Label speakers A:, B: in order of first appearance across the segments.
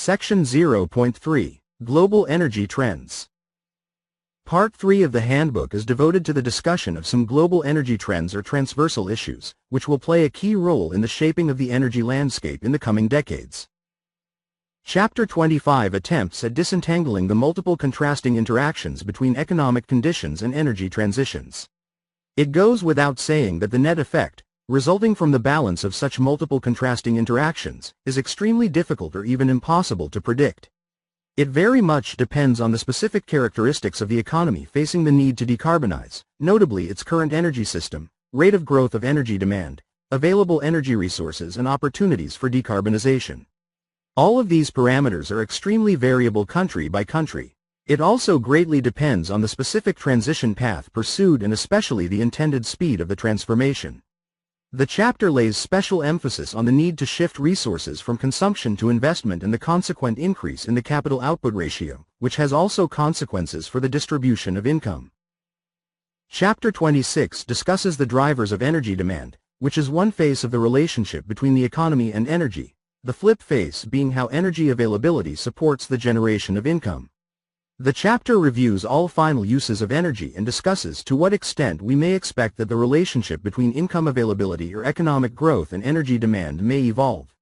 A: Section 0.3, Global Energy Trends. Part 3 of the Handbook is devoted to the discussion of some global energy trends or transversal issues, which will play a key role in the shaping of the energy landscape in the coming decades. Chapter 25 attempts at disentangling the multiple contrasting interactions between economic conditions and energy transitions. It goes without saying that the net effect, resulting from the balance of such multiple contrasting interactions, is extremely difficult or even impossible to predict. It very much depends on the specific characteristics of the economy facing the need to decarbonize, notably its current energy system, rate of growth of energy demand, available energy resources and opportunities for decarbonization. All of these parameters are extremely variable country by country. It also greatly depends on the specific transition path pursued and especially the intended speed of the transformation. The chapter lays special emphasis on the need to shift resources from consumption to investment and the consequent increase in the capital output ratio, which has also consequences for the distribution of income. Chapter 26 discusses the drivers of energy demand, which is one face of the relationship between the economy and energy, the flip face being how energy availability supports the generation of income. The chapter reviews all final uses of energy and discusses to what extent we may expect that the relationship between income availability or economic growth and energy demand may evolve.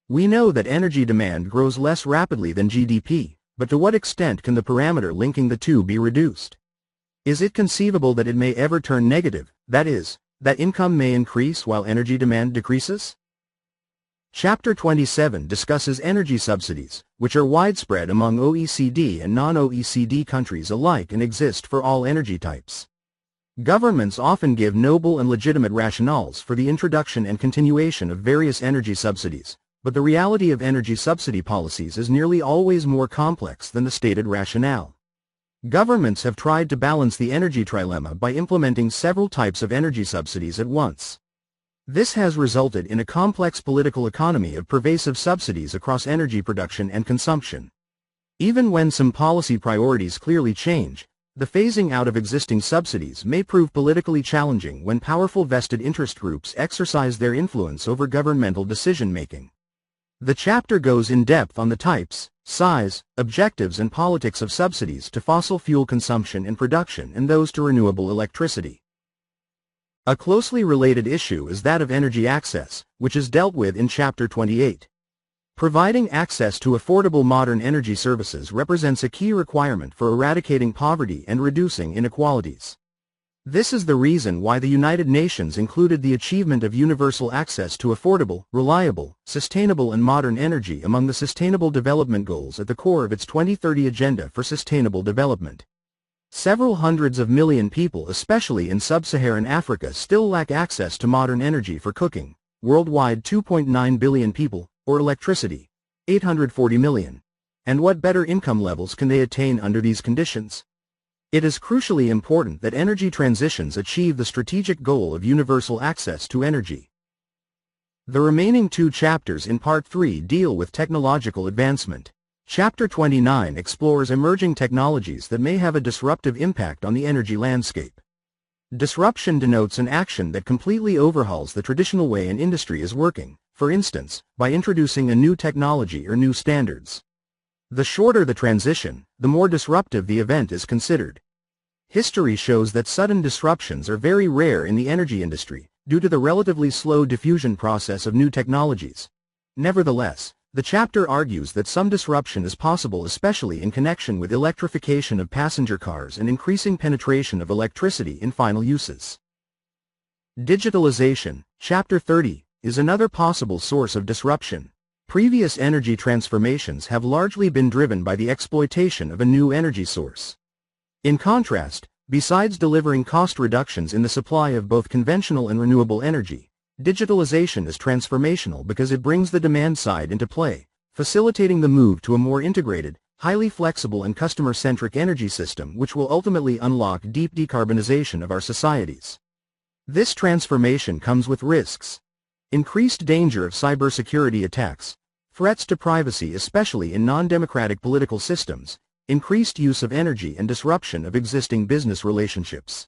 A: We know that energy demand grows less rapidly than GDP, but to what extent can the parameter linking the two be reduced? Is it conceivable that it may ever turn negative, that is, that income may increase while energy demand decreases? Chapter 27 discusses energy subsidies, which are widespread among OECD and non-OECD countries alike and exist for all energy types. Governments often give noble and legitimate rationales for the introduction and continuation of various energy subsidies, but the reality of energy subsidy policies is nearly always more complex than the stated rationale. Governments have tried to balance the energy trilemma by implementing several types of energy subsidies at once. This has resulted in a complex political economy of pervasive subsidies across energy production and consumption. Even when some policy priorities clearly change, the phasing out of existing subsidies may prove politically challenging when powerful vested interest groups exercise their influence over governmental decision-making. The chapter goes in depth on the types, size, objectives and politics of subsidies to fossil fuel consumption and production and those to renewable electricity. A closely related issue is that of energy access, which is dealt with in Chapter 28. Providing access to affordable modern energy services represents a key requirement for eradicating poverty and reducing inequalities. This is the reason why the United Nations included the achievement of universal access to affordable, reliable, sustainable and modern energy among the Sustainable Development Goals at the core of its 2030 Agenda for Sustainable Development. Several hundreds of million people, especially in sub-Saharan Africa, still lack access to modern energy for cooking, worldwide 2.9 billion people, or electricity, 840 million. And what better income levels can they attain under these conditions? It is crucially important that energy transitions achieve the strategic goal of universal access to energy. The remaining two chapters in Part 3 deal with technological advancement. Chapter 29 explores emerging technologies that may have a disruptive impact on the energy landscape. Disruption denotes an action that completely overhauls the traditional way an industry is working, for instance, by introducing a new technology or new standards. The shorter the transition, the more disruptive the event is considered. History shows that sudden disruptions are very rare in the energy industry, due to the relatively slow diffusion process of new technologies. Nevertheless, the chapter argues that some disruption is possible, especially in connection with electrification of passenger cars and increasing penetration of electricity in final uses. Digitalization, Chapter 30, is another possible source of disruption. Previous energy transformations have largely been driven by the exploitation of a new energy source. In contrast, besides delivering cost reductions in the supply of both conventional and renewable energy, digitalization is transformational because it brings the demand side into play, facilitating the move to a more integrated, highly flexible and customer-centric energy system which will ultimately unlock deep decarbonization of our societies. This transformation comes with risks. Increased danger of cybersecurity attacks, threats to privacy especially in non-democratic political systems, increased use of energy and disruption of existing business relationships.